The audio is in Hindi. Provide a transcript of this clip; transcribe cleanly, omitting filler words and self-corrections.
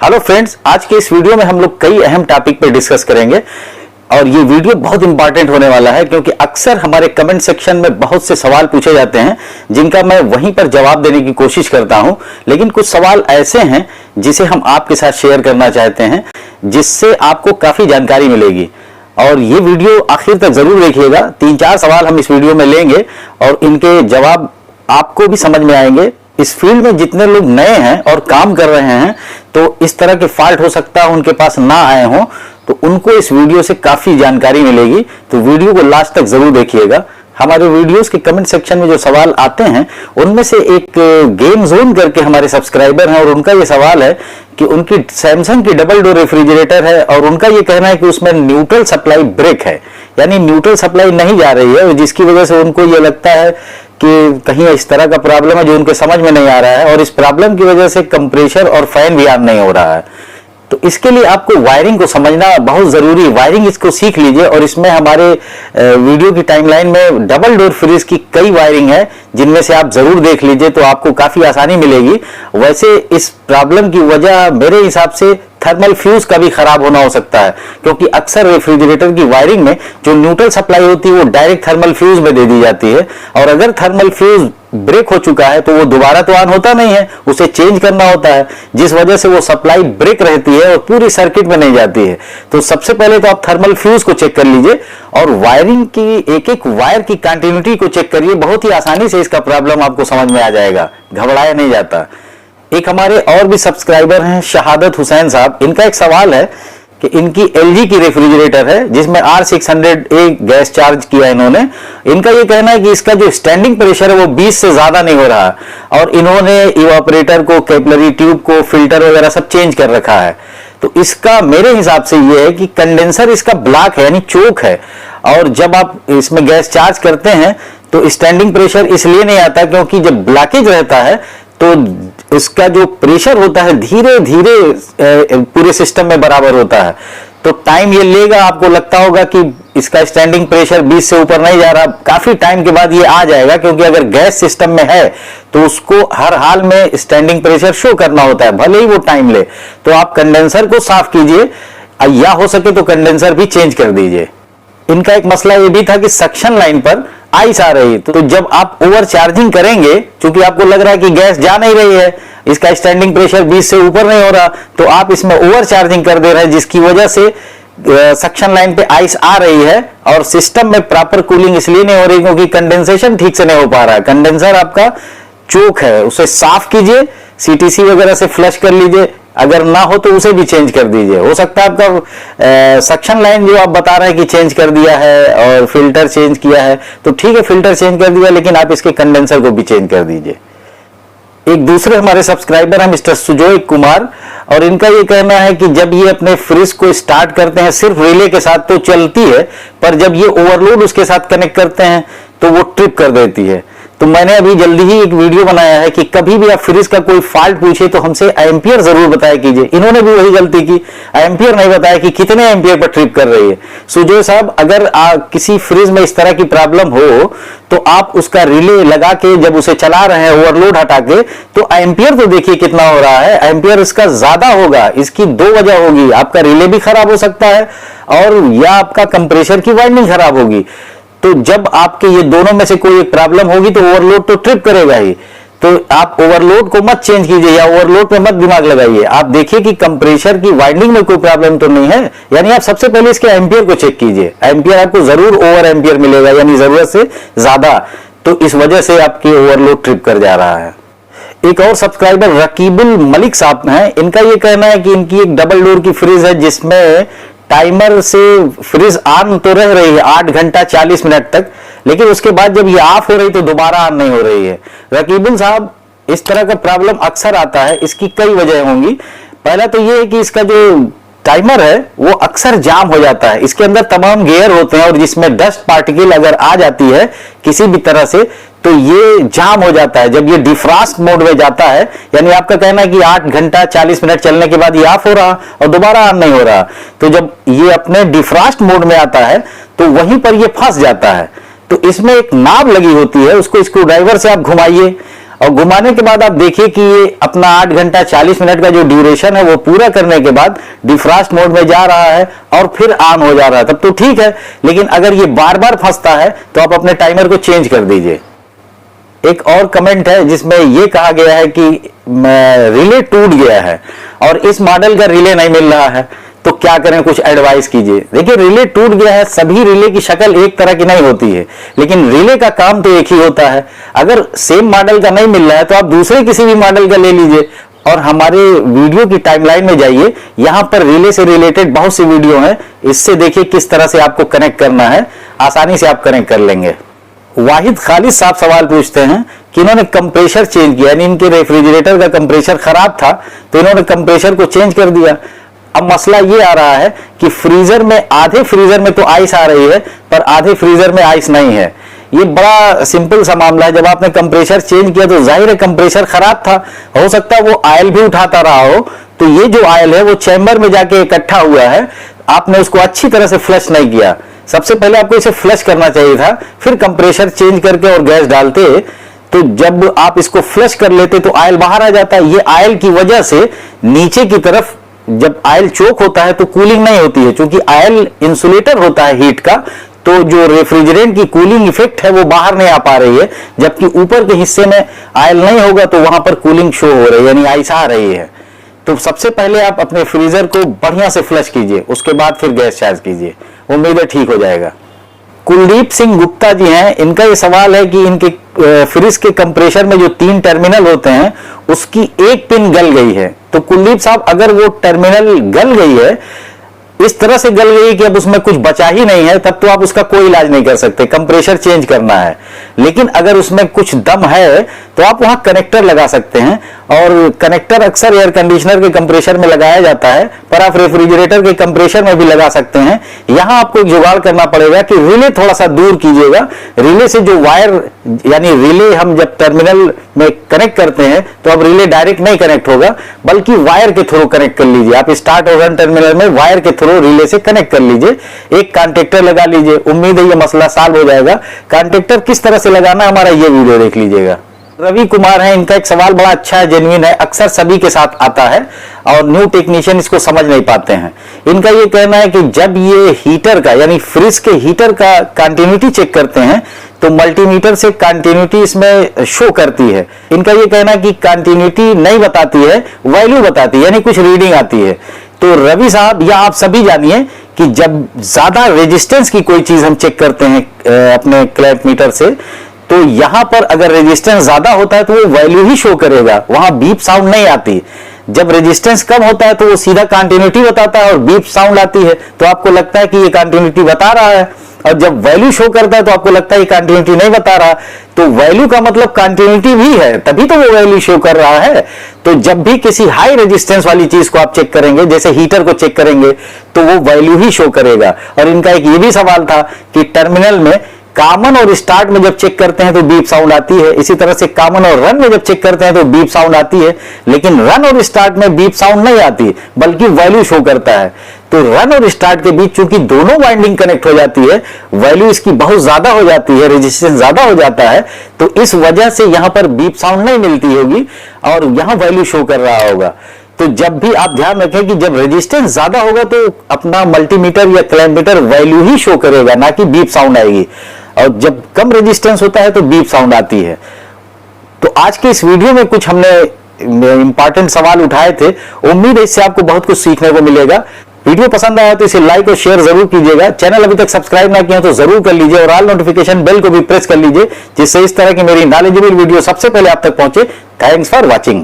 हेलो फ्रेंड्स, आज के इस वीडियो में हम लोग कई अहम टॉपिक पर डिस्कस करेंगे और ये वीडियो बहुत इंपॉर्टेंट होने वाला है क्योंकि अक्सर हमारे कमेंट सेक्शन में बहुत से सवाल पूछे जाते हैं जिनका मैं वहीं पर जवाब देने की कोशिश करता हूं, लेकिन कुछ सवाल ऐसे हैं जिसे हम आपके साथ शेयर करना चाहते हैं जिससे आपको काफी जानकारी मिलेगी और ये वीडियो आखिर तक जरूर देखिएगा। 3-4 सवाल हम इस वीडियो में लेंगे और इनके जवाब आपको भी समझ में आएंगे। इस फील्ड में जितने लोग नए हैं और काम कर रहे हैं तो इस तरह के फॉल्ट हो सकता है उनके पास ना आए हों, तो उनको इस वीडियो से काफी जानकारी मिलेगी। तो वीडियो को लास्ट तक जरूर देखिएगा। हमारे वीडियोस के कमेंट सेक्शन में जो सवाल आते हैं उनमें से एक गेम जोन करके हमारे सब्सक्राइबर हैं और उनका ये सवाल है कि उनकी सैमसंग की डबल डोर रेफ्रिजरेटर है और उनका ये कहना है कि उसमें न्यूट्रल सप्लाई ब्रेक है, यानी न्यूट्रल सप्लाई नहीं जा रही है, जिसकी वजह से उनको ये लगता है कि कहीं इस तरह का प्रॉब्लम है जो उनके समझ में नहीं आ रहा है और इस प्रॉब्लम की वजह से कंप्रेसर और फैन भी ऑन नहीं हो रहा है। तो इसके लिए आपको वायरिंग को समझना बहुत जरूरी है। वायरिंग इसको सीख लीजिए और इसमें हमारे वीडियो की टाइमलाइन में डबल डोर फ्रिज की कई वायरिंग है जिनमें से आप जरूर देख लीजिए तो आपको काफी आसानी मिलेगी। वैसे इस प्रॉब्लम की वजह मेरे हिसाब से थर्मल फ्यूज का भी खराब होना हो सकता है क्योंकि अक्सर रेफ्रिजरेटर की वायरिंग में जो न्यूट्रल सप्लाई होती है वो डायरेक्ट थर्मल फ्यूज में दे दी जाती है और अगर थर्मल फ्यूज ब्रेक हो चुका है तो वो दोबारा तो ऑन होता नहीं है, उसे चेंज करना होता है, जिस वजह से वो सप्लाई ब्रेक रहती है और पूरी सर्किट में नहीं जाती है। तो सबसे पहले तो आप थर्मल फ्यूज को चेक कर लीजिए और वायरिंग की एक एक वायर की कंटिन्यूटी को चेक करिए। बहुत ही आसानी से इसका प्रॉब्लम आपको समझ में आ जाएगा, घबराया नहीं जाता। एक हमारे और भी सब्सक्राइबर हैं शहादत हुसैन साहब, इनका एक सवाल है कि इनकी एलजी की रेफ्रिजरेटर है जिसमें R600A गैस चार्ज किया इन्होंने। इनका ये कहना है कि इसका जो स्टैंडिंग प्रेशर है वो 20 से ज्यादा नहीं हो रहा और इन्होंने इवापोरेटर को, कैपिलरी ट्यूब को, फिल्टर वगैरह सब चेंज कर रखा है। तो इसका मेरे हिसाब से ये है कि कंडेंसर इसका ब्लॉक है यानी चोक है और जब आप इसमें गैस चार्ज करते हैं तो स्टैंडिंग प्रेशर इसलिए नहीं आता क्योंकि जब ब्लॉकेज रहता है तो इसका जो प्रेशर होता है धीरे धीरे पूरे सिस्टम में बराबर होता है, तो टाइम ये लेगा। आपको लगता होगा कि इसका स्टैंडिंग प्रेशर 20 से ऊपर नहीं जा रहा, काफी टाइम के बाद ये आ जाएगा क्योंकि अगर गैस सिस्टम में है तो उसको हर हाल में स्टैंडिंग प्रेशर शो करना होता है, भले ही वो टाइम ले। तो आप कंडेंसर को साफ कीजिए या हो सके तो कंडेंसर भी चेंज कर दीजिए। इनका एक मसला ये भी था कि सक्शन लाइन पर आइस आ रही, तो जब आप ओवर चार्जिंग करेंगे, क्योंकि आपको लग रहा है कि गैस जा नहीं रही है, इसका स्टैंडिंग प्रेशर 20 से ऊपर नहीं हो रहा, तो आप इसमें ओवर चार्जिंग कर दे रहे हैं जिसकी वजह से सक्शन लाइन पे आइस आ रही है और सिस्टम में प्रॉपर कूलिंग इसलिए नहीं हो रही क्योंकि कंडेंसेशन ठीक से नहीं हो पा रहा है। कंडेंसर आपका चोक है, उसे साफ कीजिए, सीटीसी वगैरह से फ्लश कर लीजिए, अगर ना हो तो उसे भी चेंज कर दीजिए। हो सकता है आपका सक्शन लाइन जो आप बता रहे हैं कि चेंज कर दिया है और फिल्टर चेंज किया है, तो ठीक है फिल्टर चेंज कर दिया, लेकिन आप इसके कंडेंसर को भी चेंज कर दीजिए। एक दूसरे हमारे सब्सक्राइबर हैं मिस्टर सुजोय कुमार और इनका ये कहना है कि जब ये अपने फ्रिज को स्टार्ट करते हैं सिर्फ रिले के साथ तो चलती है, पर जब ये ओवरलोड उसके साथ कनेक्ट करते हैं तो वो ट्रिप कर देती है। तो मैंने अभी जल्दी ही एक वीडियो बनाया है कि कभी भी आप फ्रिज का कोई फॉल्ट पूछे तो हमसे एम्पियर जरूर बताया कीजिए। इन्होंने भी वही गलती की, एम्पियर नहीं बताया कि कितने एम्पियर पर ट्रिप कर रही है। सुजय साहब, अगर किसी फ्रिज में इस तरह की प्रॉब्लम हो तो आप उसका रिले लगा के जब उसे चला रहे हैं ओवरलोड हटा के तो एम्पियर तो देखिए कितना हो रहा है। एम्पियर इसका ज्यादा होगा, इसकी 2 वजह होगी, आपका रिले भी खराब हो सकता है और या आपका कंप्रेसर की वाइंडिंग खराब होगी। तो जब आपके ये दोनों में से कोई एक प्रॉब्लम होगी तो ओवरलोड तो ट्रिप करेगा ही। तो आप ओवरलोड को मत चेंज कीजिए या ओवरलोड पे मत दिमाग लगाइए, आप देखिए कि कंप्रेसर की वाइंडिंग में कोई प्रॉब्लम तो नहीं है। यानी आप सबसे पहले इसके एम्पियर को चेक कीजिए, एम्पियर आपको जरूर ओवर एम्पियर मिलेगा यानी जरूरत से ज्यादा, तो इस वजह से आपकी ओवरलोड ट्रिप कर जा रहा है। एक और सब्सक्राइबर रकीबुल मलिक साहब हैं, इनका ये कहना है कि इनकी एक डबल डोर की फ्रिज है जिसमें टाइमर से फ्रिज ऑन तो रह रही है 8 घंटा 40 मिनट तक, लेकिन उसके बाद जब ये ऑफ हो रही तो दोबारा ऑन नहीं हो रही है। रकीबुल साहब, इस तरह का प्रॉब्लम अक्सर आता है, इसकी कई वजह होंगी। पहला तो ये है कि इसका जो टाइमर है वो अक्सर जाम हो जाता है, इसके अंदर तमाम गियर होते हैं और जिसमें डस्ट पार्टिकल अगर आ जाती है किसी भी तरह से तो ये जाम हो जाता है। जब ये डिफ्रास्ट मोड में जाता है, यानी आपका कहना है कि 8 घंटा 40 मिनट चलने के बाद ये ऑफ हो रहा और दोबारा ऑन नहीं हो रहा, तो जब ये अपने डिफ्रास्ट मोड में आता है तो वहीं पर ये फंस जाता है। तो इसमें एक नाब लगी होती है, उसको स्क्रू ड्राइवर से आप घुमाइए और घुमाने के बाद आप देखिए कि ये अपना 8 घंटा 40 मिनट का जो ड्यूरेशन है वो पूरा करने के बाद डिफ्रॉस्ट मोड में जा रहा है और फिर ऑन हो जा रहा है, तब तो ठीक है। लेकिन अगर ये बार बार फंसता है तो आप अपने टाइमर को चेंज कर दीजिए। एक और कमेंट है जिसमें यह कहा गया है कि रिले टूट गया है और इस मॉडल का रिले नहीं मिल रहा है, तो क्या करें, कुछ एडवाइस कीजिए। देखिए, रिले टूट गया है, सभी रिले की शक्ल एक तरह की नहीं होती है, लेकिन रिले का काम तो एक ही होता है। अगर सेम मॉडल का नहीं मिल रहा है तो आप दूसरे किसी भी मॉडल का ले लीजिए और हमारे वीडियो की टाइमलाइन में जाइए, यहां पर रिले से रिलेटेड बहुत सी वीडियो हैं, इससे देखिए किस तरह से आपको कनेक्ट करना है, आसानी से आप कनेक्ट कर लेंगे। वाहिद खालिद साहब सवाल पूछते हैं कि इन्होंने कंप्रेशर चेंज किया, यानी इनके रेफ्रिजरेटर का कंप्रेशर खराब था तो इन्होंने कंप्रेशर को चेंज कर दिया। अब मसला ये आ रहा है कि फ्रीजर में, आधे फ्रीजर में तो आइस आ रही है पर आधे फ्रीजर में आइस नहीं है। ये बड़ा सिंपल सा मामला है। जब आपने कंप्रेशर चेंज किया तो जाहिर है कंप्रेशर खराब था, हो सकता है वो ऑयल भी उठाता रहा हो, तो ये जो ऑयल है वो चैम्बर में जाके इकट्ठा हुआ है, आपने उसको अच्छी तरह से फ्लश नहीं किया। सबसे पहले आपको इसे फ्लश करना चाहिए था, फिर कंप्रेशर चेंज करके और गैस डालते, तो जब आप इसको फ्लश कर लेते तो ऑयल बाहर आ जाता है। ये ऑयल की वजह से नीचे की तरफ जब ऑयल चोक होता है तो कूलिंग नहीं होती है, क्योंकि ऑयल इंसुलेटर होता है हीट का, तो जो रेफ्रिजरेंट की कूलिंग इफेक्ट है वो बाहर नहीं आ पा रही है, जबकि ऊपर के हिस्से में ऑयल नहीं होगा तो वहां पर कूलिंग शो हो रही है, यानी आइस आ रही है। तो सबसे पहले आप अपने फ्रीजर को बढ़िया से फ्लश कीजिए, उसके बाद फिर गैस चार्ज कीजिए, उम्मीद है ठीक हो जाएगा। कुलदीप सिंह गुप्ता जी हैं, इनका ये सवाल है कि इनके फ्रिज के कंप्रेसर में जो 3 टर्मिनल होते हैं उसकी एक पिन गल गई है। तो कुलदीप साहब, अगर वो टर्मिनल गल गई है, इस तरह से गल गई कि अब उसमें कुछ बचा ही नहीं है, तब तो आप उसका कोई इलाज नहीं कर सकते, कंप्रेसर चेंज करना है। लेकिन अगर उसमें कुछ दम है तो आप वहां कनेक्टर लगा सकते हैं, और कनेक्टर अक्सर एयर कंडीशनर के कंप्रेसर में लगाया जाता है, पर आप रेफ्रिजरेटर के कंप्रेसर में भी लगा सकते हैं। यहां आपको एक जुगाड़ करना पड़ेगा कि रिले थोड़ा सा दूर कीजिएगा। रिले से जो वायर, यानी रिले हम जब टर्मिनल में कनेक्ट करते हैं तो अब रिले डायरेक्ट नहीं कनेक्ट होगा, बल्कि वायर के थ्रू कनेक्ट कर लीजिए। आप स्टार्ट और रन टर्मिनल में वायर के थ्रू रिले से कनेक्ट कर लीजिए, एक कॉन्टेक्टर लगा लीजिए, उम्मीद है ये मसला सॉल्व हो जाएगा। कॉन्टेक्टर किस तरह से लगाना, हमारा ये वीडियो देख लीजिएगा। रवि कुमार है, इनका एक सवाल बड़ा अच्छा है, जेन्युइन है, अक्सर सभी के साथ आता है और न्यू टेक्नीशियन इसको समझ नहीं पाते हैं। इनका ये कहना है कि जब ये हीटर का, यानी फ्रिज के हीटर का कंटिन्यूटी चेक करते हैं तो मल्टीमीटर से कंटिन्यूटी इसमें शो करती है। इनका ये कहना है कि कंटिन्यूटी नहीं बताती है, वैल्यू बताती है, यानी कुछ रीडिंग आती है। तो रवि साहब, या आप सभी जानिए कि जब ज्यादा रेजिस्टेंस की कोई चीज हम चेक करते हैं अपने क्लैंप मीटर से, तो यहां पर अगर रेजिस्टेंस ज्यादा होता है तो वो वैल्यू ही शो करेगा, वहां बीप साउंड नहीं आती। जब रेजिस्टेंस कम होता है तो वो सीधा कंटिन्यूटी बताता है और बीप साउंड आती है, तो आपको लगता है कि ये कंटिन्यूटी बता रहा है। और जब वैल्यू शो करता है तो आपको लगता है ये कंटिन्यूटी नहीं बता रहा। तो वैल्यू का मतलब कंटिन्यूटी भी है, तभी तो वो वैल्यू शो कर रहा है। तो जब भी किसी हाई रेजिस्टेंस वाली चीज को आप चेक करेंगे, जैसे हीटर को चेक करेंगे, तो वो वैल्यू ही शो करेगा। और इनका एक ये भी सवाल था कि टर्मिनल में कॉमन और स्टार्ट में जब चेक करते हैं तो बीप साउंड आती है, इसी तरह से कॉमन और रन में जब चेक करते हैं तो बीप साउंड आती है, लेकिन रन और स्टार्ट में बीप साउंड नहीं आती, बल्कि वैल्यू शो करता है। तो रन और स्टार्ट के बीच चूंकि दोनों वाइंडिंग कनेक्ट हो जाती है, वैल्यू इसकी बहुत ज्यादा हो जाती है, रेजिस्टेंस ज्यादा हो जाता है, तो इस वजह से यहां पर बीप साउंड नहीं मिलती होगी और यहां वैल्यू शो कर रहा होगा। तो जब भी आप ध्यान रखें कि जब रेजिस्टेंस ज्यादा होगा तो अपना मल्टीमीटर या क्लैम्पमीटर वैल्यू ही शो करेगा, ना कि बीप साउंड आएगी, और जब कम रेजिस्टेंस होता है तो बीप साउंड आती है। तो आज के इस वीडियो में कुछ हमने इंपॉर्टेंट सवाल उठाए थे, उम्मीद है इससे आपको बहुत कुछ सीखने को मिलेगा। वीडियो पसंद आया तो इसे लाइक और शेयर जरूर कीजिएगा। चैनल अभी तक सब्सक्राइब ना किया तो जरूर कर लीजिए और ऑल नोटिफिकेशन बेल को भी प्रेस कर लीजिए, जिससे इस तरह की मेरी नॉलेजेबल वीडियो सबसे पहले आप तक पहुंचे। Thanks for watching.